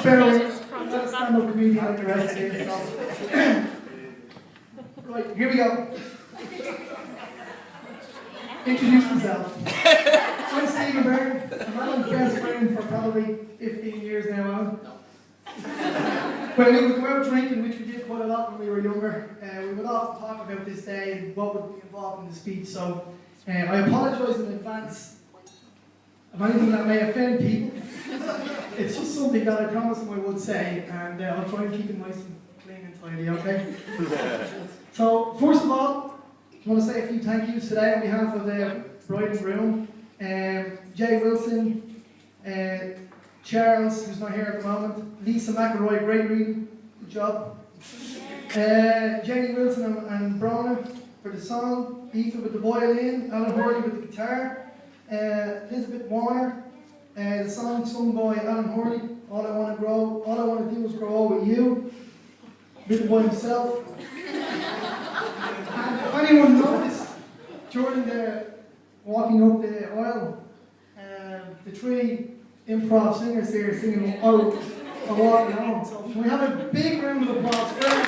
Just bear with. I'm not a stand-up comedian like the rest of you. Right, here we go. Introduce myself. I'm Stephen Byrne. I've had my best friend for probably 15 years now. When we would go out drinking, which we did quite a lot when we were younger, we would often talk about this day and what would be involved in the speech. So I apologise in advance of anything that may offend people. It's just something that I promised them I would say, and I'll try and keep it nice and clean and tidy, okay? So, first of all, I want to say a few thank yous today on behalf of the bride and groom. Jay Wilson, Charles, who's not here at the moment, Lisa McElroy, great reading, good job. Jenny Wilson and Brona for the song, Ethan with the violin, Alan Hurley with the guitar, Elizabeth Warner, the song sung by Alan Hurley, All I Want to Do Is Grow Old With You, written by himself. And if anyone noticed during the walking up the aisle, the three improv singers here singing Out and Walking Home. So can we have a big round of applause for them?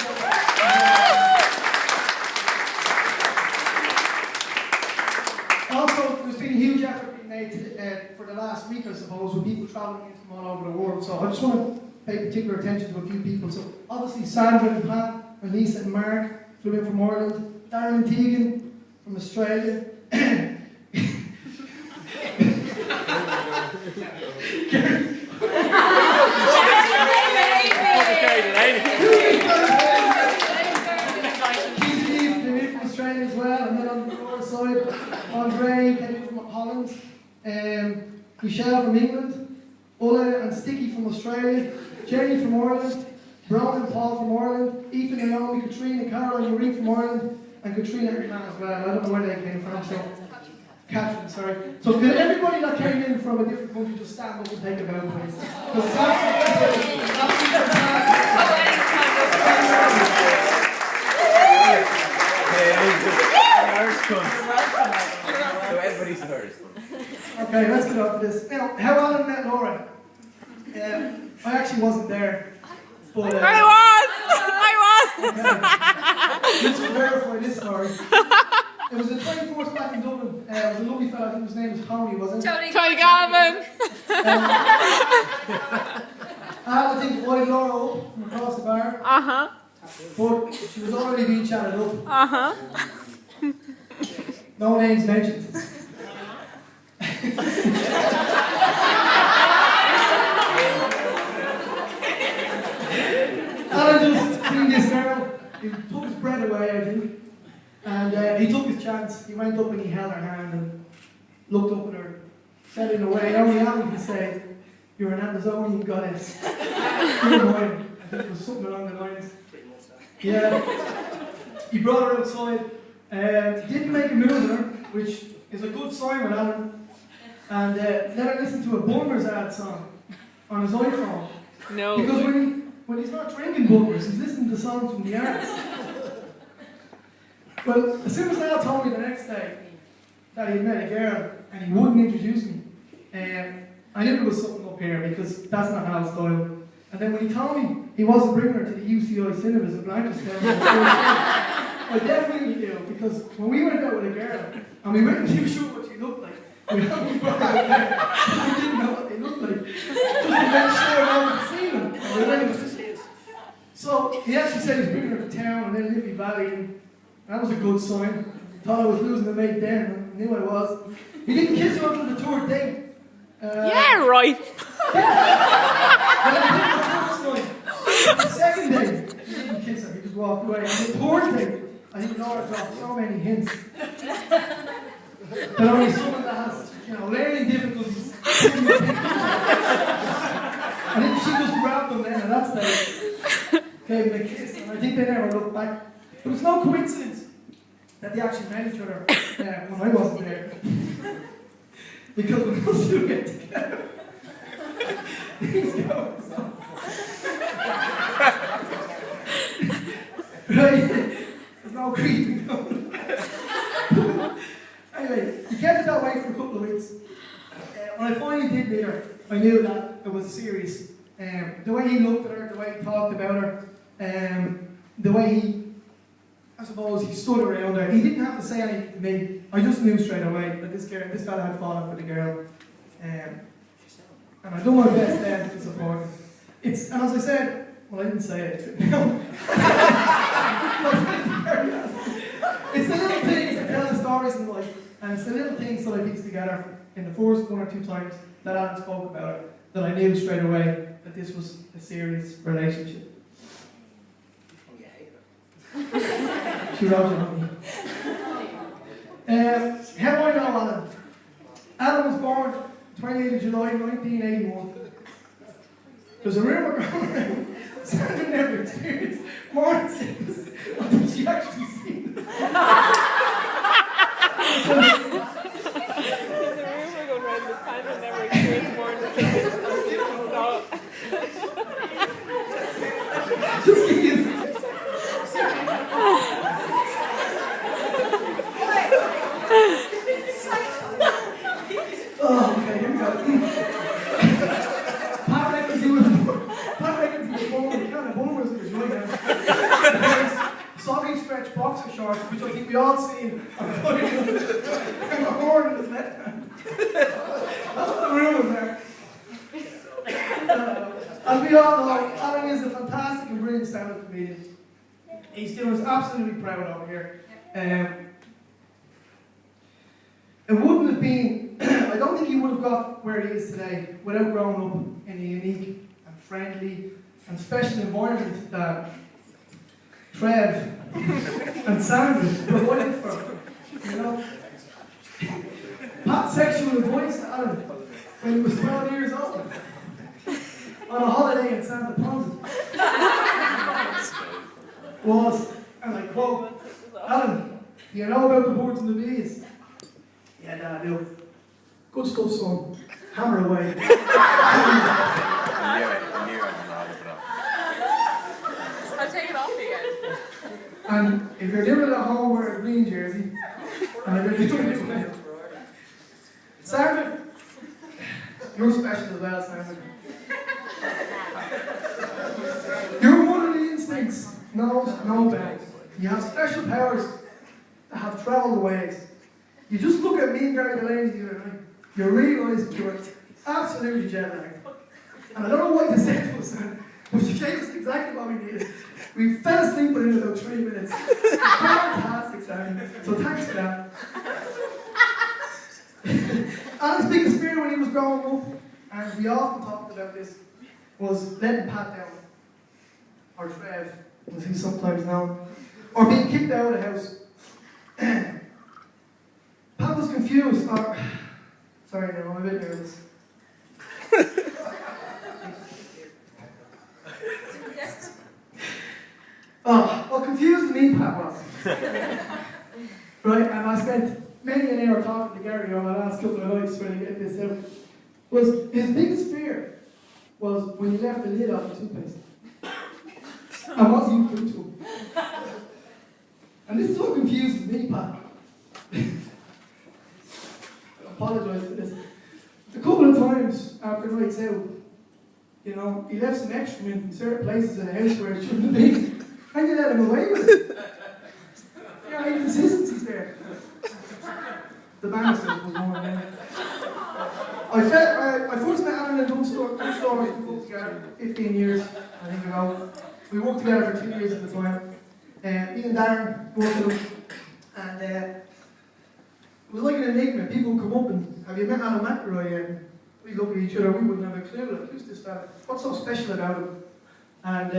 Also, there's been a huge effort being made for the last week, I suppose, with people travelling in from all over the world. So I just want to pay particular attention to a few people. So obviously Sandra and Pat and Lisa and Mark flew in from Ireland. Darren and Tegan from Australia. Australia as well, and then on the other side, Andre came in from Holland, Michelle from England, Ulla and Sticky from Australia, Jenny from Ireland, Brown and Paul from Ireland, Ethan and Naomi, Katrina, Carol and Marie from Ireland, and Katrina and Anna as well. I don't know where they came from, so Catherine, sorry. So could everybody that came in from a different country just stand up and take a bow, please? Because So everybody's first. Okay, let's get on to this. Now, how Alan met Laura? I actually wasn't there. But, I was! Okay. Just to verify this story. It was the 24th back in Dublin. It was a lovely fella, I think his name was Tony, wasn't it? Tony Galvin! I think wanted Laura up from across the bar. Uh-huh. But she was already being chatted up. Uh-huh. No names mentioned. Alan just seen this girl. He took his breath away, I think. And he took his chance. He went up and he held her hand and looked up at her. Said in a way only Alan can say, "You're an Amazonian goddess." I think it was something along the lines. Yeah. He brought her outside. He didn't make a move with her, which is a good sign with Alan. And let her listen to a Bummers ad song on his iPhone. No. Because when he's not drinking Bummers, he's listening to songs from the arts. Well, as soon as Al told me the next day that he had met a girl and he wouldn't introduce me, I knew there was something up here because that's not Al's style. And then when he told me he wasn't bringing her to the UCI cinemas in Blanchardstown, I definitely knew, because when we went out with a girl and we weren't too sure what she looked like, we only brought her out there because we didn't know what they looked like, just to make sure no one could see them. And we went, so he actually said he's bringing her to town and then Liffey Valley, and that was a good sign. Thought I was losing a mate then, I knew I was. He didn't kiss her until the tour date. Yeah, right. The second day, he didn't kiss her, he just walked away. And the third day, I think Laura dropped so many hints that only someone that has, learning difficulties. I think she just grabbed them then, and that's the gave him a kiss. And I think they never looked back. It was no coincidence that they actually met each other when I wasn't there. Because we will do it together. These go. Right? There's no creeping going. Anyway, he kept it that way for a couple of weeks. When I finally did meet her, I knew that it was serious. The way he looked at her, the way he talked about her, the way he, I suppose, he stood around her. He didn't have to say anything to me. I just knew straight away that this fella had fallen for the girl. And I done my best then to support her. And as I said, well, I didn't say it. No. It's the little things that tell the stories in life, and it's the little things that I pieced together in the first 1 or 2 times that Alan spoke about it, that I knew straight away that this was a serious relationship. She wrote it on me. How do I know Alan? Alan was born 28th of July 1981. There's a rumour going around Sandra never experienced morning sickness until she actually seen it. There's a rumor going around that Sandra never experienced more than sickness until she saw it. Just give you oh, okay, here we go. Pat reckons he was born with kind of boomers in his right hand. Soggy stretch boxer shorts, which I think we all seen, and a horn in his left hand. That's what the rumours are. As we all know, Alan is a fantastic and brilliant stand-up comedian. He's doing us absolutely proud over here. It wouldn't have been, I don't think he would have got where he is today without growing up in a unique and friendly and special environment that Trev and Sandra provided for him. You know? Pat's sexual advice to Alan when he was 12 years old on a holiday in Santa Ponsa was, and I quote, Alan, do you know about the birds and the bees? Yeah, Dad, I do. Good stuff, son. Hammer away. I'll take it off again. And if you're doing it at home, wear a green jersey. And if you're doing it at home, Sandra, you're special as well, Sandra. You're one of the instincts knows no bounds. You have special powers that have travelled the ways. You just look at me and Gary Delaney the other night, you realise you're absolutely jet lagged. And I don't know what you said to us, but you gave us exactly what we needed. We fell asleep within about 3 minutes. Fantastic, Sammy. So thanks for that. Alan's biggest fear when he was growing up, and we often talked about this, was letting Pat down. Or Trev, as he's sometimes known. Or being kicked out of the house. Pat was confused, or... Sorry, no, I'm a bit nervous. Oh, what confused me, Pat, was. Right, and I spent many an hour talking to Gary on the last couple of nights trying to get this out. Was his biggest fear was when you left the lid off the toothpaste. And what you put to him. And this is what confuses me, Pat. I apologise for this. A couple of times after nights out, you know, he left some excrement in certain places in the house where it shouldn't have been. And you let him away with it. You know, inconsistencies there. The banister was one of them. I first met Alan in Dunstore we worked together 15 years, I think ago. We worked together for 2 years at the time. Me and Darren worked with him. And it was like an enigma. People would come up and, have you met Alan McElroy yet? We look at each other, we wouldn't have a clue. Like, who's this fella? What's so special about him? And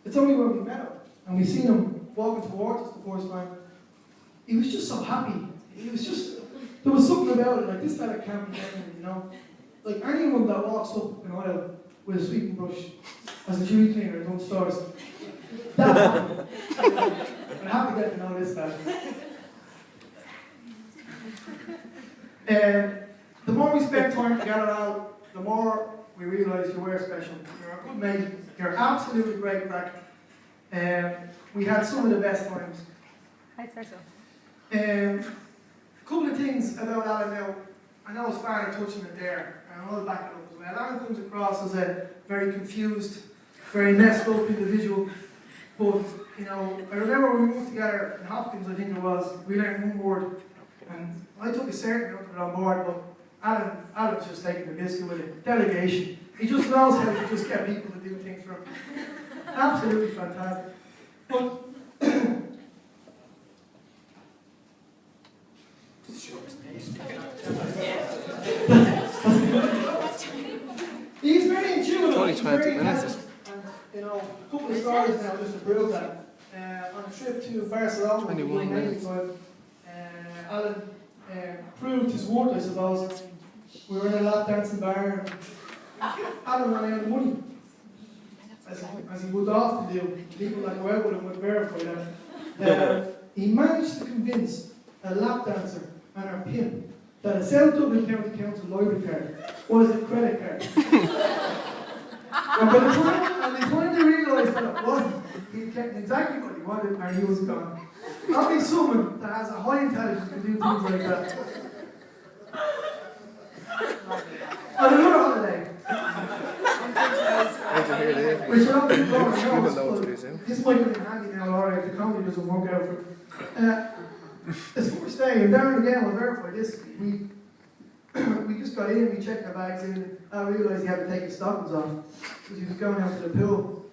it's only when we met him and we seen him walking towards us the first time, he was just so happy. He was just, there was something about it, like this fella can't be getting it, you know? Like anyone that walks up an aisle with a sweeping brush as a chimney cleaner in stores, that's I'm happy to get to know this fella. The more we spent time together, Al, the more we realised you were special. You're a good mate. You're absolutely great crack. We had some of the best times. I swear so. A couple of things about Alan now. I know it's far touching it there, and I'll back it up as Alan comes across as a very confused, very messed up individual. But, you know, I remember when we moved together in Hopkins, I think it was, we learned one word. And I took a certain amount of it on board, but Alan's just taking the biscuit with it. Delegation. He just knows how to just get people to do things for him. Absolutely fantastic. But he's very intuitive. It's only 20 very minutes. intelligent. And, you know, a couple of stories now just to prove that. On a trip to Barcelona, 21 minutes. Alan proved his worth, I suppose. We were in a lap dancing bar. Alan ran out of money, as he would often do. People that go out with him would verify that. He managed to convince a lap dancer and her pimp that a South Dublin County Council library card was a credit card. And by the time they realised that it wasn't, he'd gotten exactly what he wanted and he was gone. Only someone that has a high intelligence can do things like that. On another holiday, which I don't think Laura knows, this might come in handy now, Laura, if the comedy doesn't work out for this first day, and Darren again will verify this, we just got in, we checked our bags in, and I realised he had to take his stockings off, because he was going out to the pool.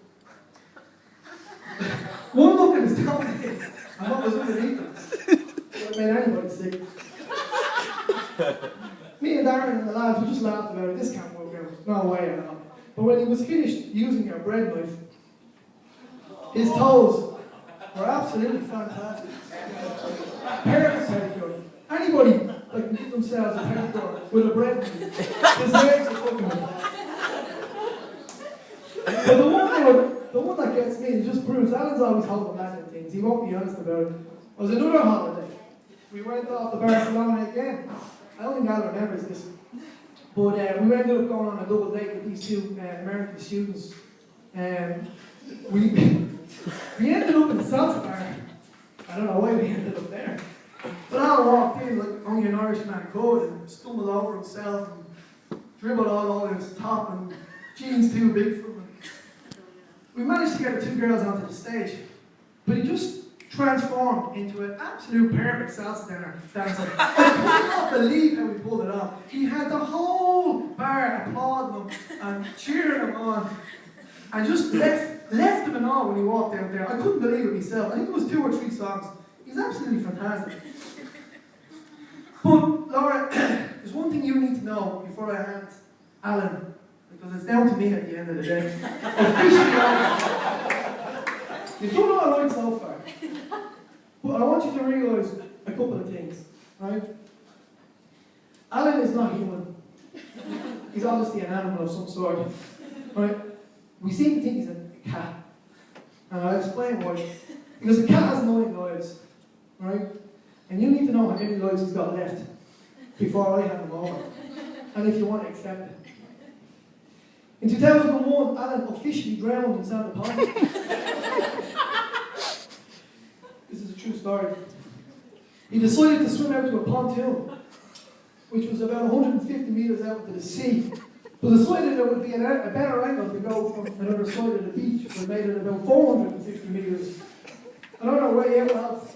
One look at his stockings, and what was underneath them, it made anybody sick. Me and Darren and the lads, we just laughed about it. This can't work out. No way at all. But when he was finished using our bread knife, his toes were absolutely fantastic. Perfect pedicure. Anybody that can give themselves a pedicure with a bread knife deserves a fucking one. But the one that gets me, it just proves Alan's always holding back on things. He won't be honest about it. Was another holiday. We went off to Barcelona again. I don't think Alan remembers this, but we ended up going on a double date with these two American students. We ended up in the salsa bar. I don't know why we ended up there. But Alan walked in like only an Irishman could and stumbled over himself and dribbled all over his top and jeans too big for him. We managed to get the two girls onto the stage, but he just transformed into an absolute perfect salsa dancer. I could not believe how he pulled it off. He had the whole bar applauding him and cheering him on, and just left him in awe when he walked out there. I couldn't believe it myself. I think it was 2 or 3 songs. He's absolutely fantastic. But Laura, there's one thing you need to know before I hand Alan, because it's down to me at the end of the day. Officially, you've done all right so far. But I want you to realise a couple of things, right? Alan is not human. He's obviously an animal of some sort, right? We seem to think he's a cat. And I'll explain why. Because a cat has 9 lives, right? And you need to know how many lives he's got left before I hand him over. And if you want to accept it. In 2001, Alan officially drowned in Santa Pond. This is a true story. He decided to swim out to a pontoon, which was about 150 metres out into the sea, but decided there would be a better angle to go from another side of the beach, which made it about 450 metres. And on our way out,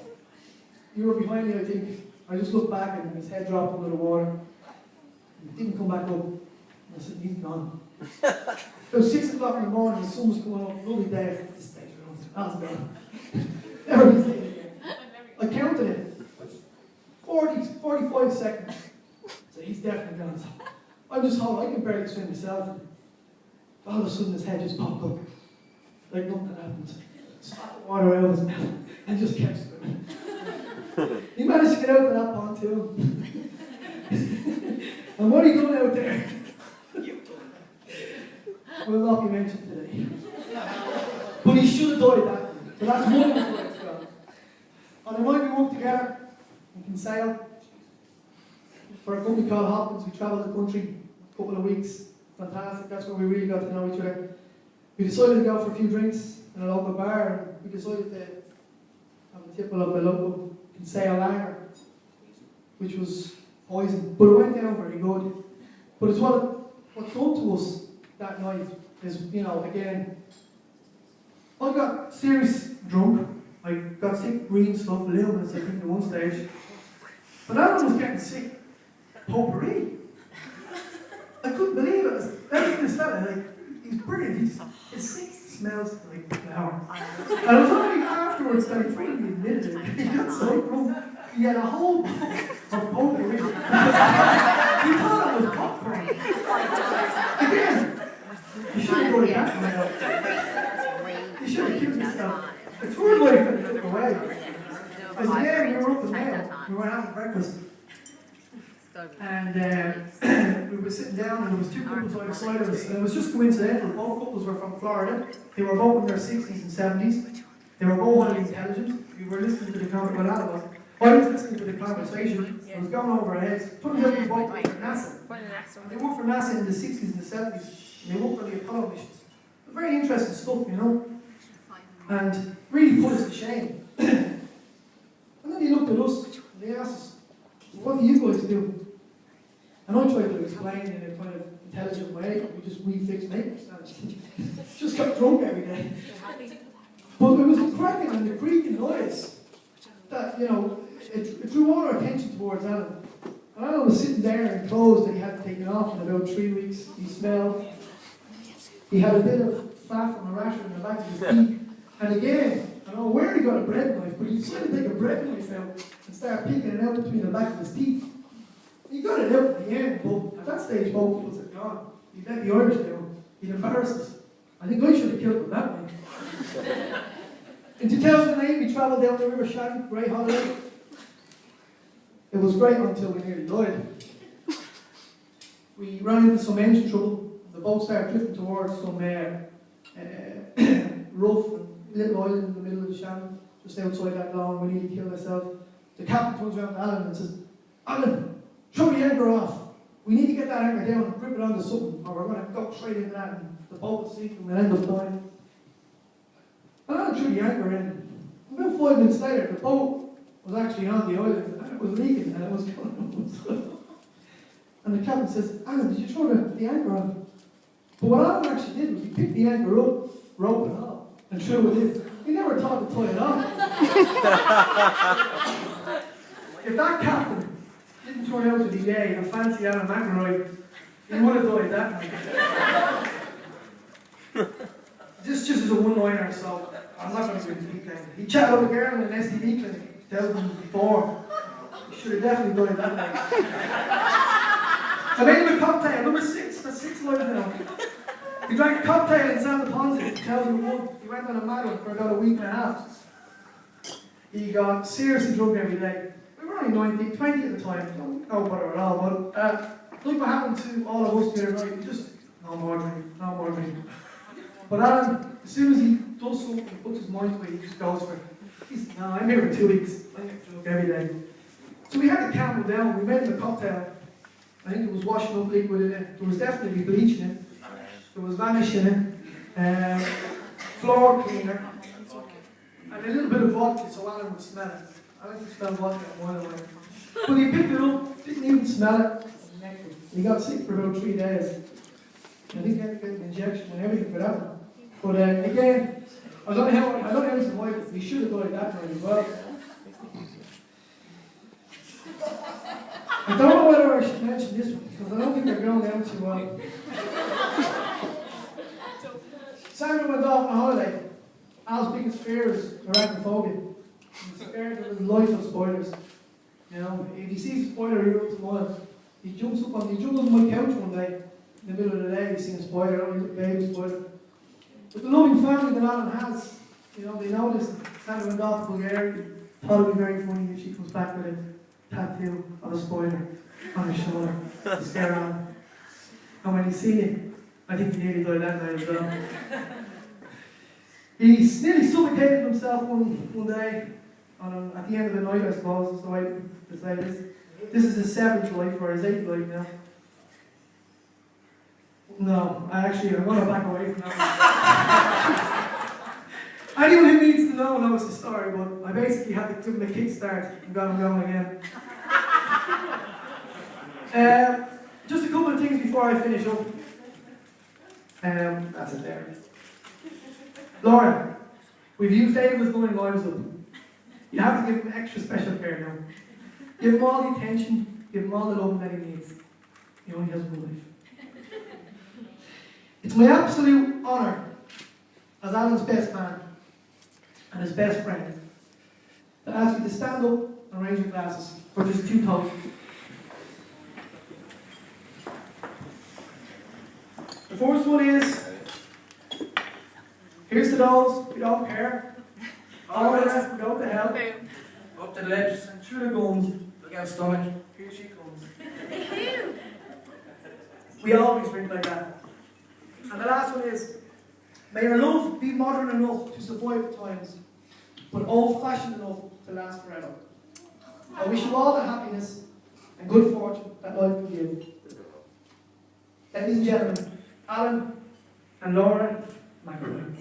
you were behind me, I think. I just looked back and his head dropped under the water. He didn't come back up. I said, he's gone. It was 6 o'clock in the morning, the sun was coming up, lovely day. This stage was gone. Never be seen again. I counted it. 45 seconds. So he's definitely gone. I'm just holding, I can barely swim myself. All of a sudden his head just popped up. Like nothing happened. Slapped the water out of his mouth and just kept swimming. He managed to get out of that pontoon. And what he done out there will not be mentioned today. But he should have died that day. So that's one of his lives gone. On the night we worked together in Kinsale for a company called Hopkins, we travelled the country a couple of weeks. Fantastic, that's where we really got to know each other. We decided to go for a few drinks in a local bar, and we decided to have a tipple of a local Kinsale lager, which was poison, but it went down very good. But it's one what's done to us that night is, you know, again, I got serious drunk. I got sick reading stuff, luminous, I think, at one stage. But Alan was getting sick potpourri. I couldn't believe it. Everything this fella, like, he's brilliant. His sick smells like flower. And it was only afterwards that he finally admitted it. He got so drunk. He had a whole bowl of potpourri. He thought it was popcorn. Again, you should have gone back now. You should have killed yourself. It's weird like that took away. Because again, we were up in Mayo, we were having breakfast. And we were sitting down and there was two couples right beside us. And it was just coincidental. Both couples were from Florida. They were both in their 60s and 70s. They were both highly intelligent. We were listening to the conversation. I was listening to the conversation. It was going over our heads. Turns out they both worked for NASA. And they worked for NASA in the 60s and the 70s. And they worked for the Apollo missions. Very interesting stuff, you know. And really put us to shame. And then they looked at us and they asked us, what do you guys do? And I tried to explain in a kind of intelligent way, we just refixed makeup stands. Just got drunk every day. But there was a cracking and the creaking noise that, you know, it drew all our attention towards Alan. And Alan was sitting there in clothes that he hadn't taken off in about 3 weeks. He smelled. He had a bit of fat from a rasher in the back of his teeth. And again, I don't know where he got a bread knife, but he decided to take a bread knife out and start picking it out between the back of his teeth. He got it out at the end, but at that stage, both people said, God, he let the Irish down. He'd embarrassed us. I think I should have killed him that night. In 2008, we travelled down the River Shannon, great holiday. It was great until we nearly died. We ran into some engine trouble. The boat started drifting towards some rough and little island in the middle of the Shannon, just outside that long. We nearly killed ourselves. The captain turns around to Alan and says, Alan, throw the anchor off. We need to get that anchor down and grip it onto something, or we're going to go straight into that and the boat will sink and we'll end up dying. And Alan threw the anchor in. About 5 minutes later, the boat was actually on the island and it was leaking and it was going. And the captain says, Alan, did you throw the anchor on? But what Alan actually did was he picked the anchor up, rope and all, and threw it in. He never thought to tie it off. If that captain didn't turn out to be gay and fancy Alan McElroy, he would have died that night. This just is a one-liner, so I'm not going to go into detail. He chatted up a girl in an STD clinic 2004. He should have definitely died that night. I made him a cocktail, number 6, that's 6 lives now. He drank a cocktail in Santa Ponsa in 2001. He went on a mad one for about a week and a half. He got seriously drunk every day. We were only 19, 20 at the time, no bother at all. But like what happened to all of us the other night, we just, no more drink, no more drink. But Alan, as soon as he does something, he puts his mind to it, he just goes for it. He's, no, I'm here for 2 weeks. I get drunk every day. So we had to calm him down. We made him a cocktail. I think it was washing up liquid in it. There was definitely bleach in it. There was vanish in it. Floor cleaner. And a little bit of vodka so Alan would smell it. Alan could smell vodka a mile away. But he picked it up, didn't even smell it. He got sick for about 3 days. I think he had to get an injection and everything for that one. But again, I don't know how he survived it. He should have died that night as well. I don't know whether I should mention this one, because I don't think they're going down too well. Simon went off on a holiday. Al's biggest fear is arachnophobia. He's scared of his life of spoilers. You know, if he sees a spoiler, he runs a mile. He jumped on my couch one day, in the middle of the day, he's seen a spoiler, only a baby spoiler. But the loving family that Alan has, you know, they know this. Santa went off to Bulgaria. Thought it would be very funny if she comes back with a tattoo of a spoiler on her shoulder to scare Alan. And when he seen it, I think he nearly died that night as well. He nearly suffocated himself one day, at the end of the night, I suppose, is the way to say this. This is his 7th life, or his 8th life now. No, I'm going to back away from that one. Anyone who needs to know knows the story, but I basically had to give him a kickstart and got him going again. Just a couple of things before I finish up. That's it there. Laura, we've used David as going lives up. You have to give him extra special care now. Give him all the attention, give him all the love that he needs. He only has one life. It's my absolute honour, as Alan's best man and his best friend, to ask you to stand up and raise your glasses for just 2 toasts. The first one is, here's to those who don't care, all the rest without the help, up to the lips, through the gums, look out stomach, here she comes. We always drink like that. And the last one is, may your love be modern enough to survive times, but old-fashioned enough to last forever. I wish you all the happiness and good fortune that life can give. Ladies and gentlemen, Alan and Laura McElroy.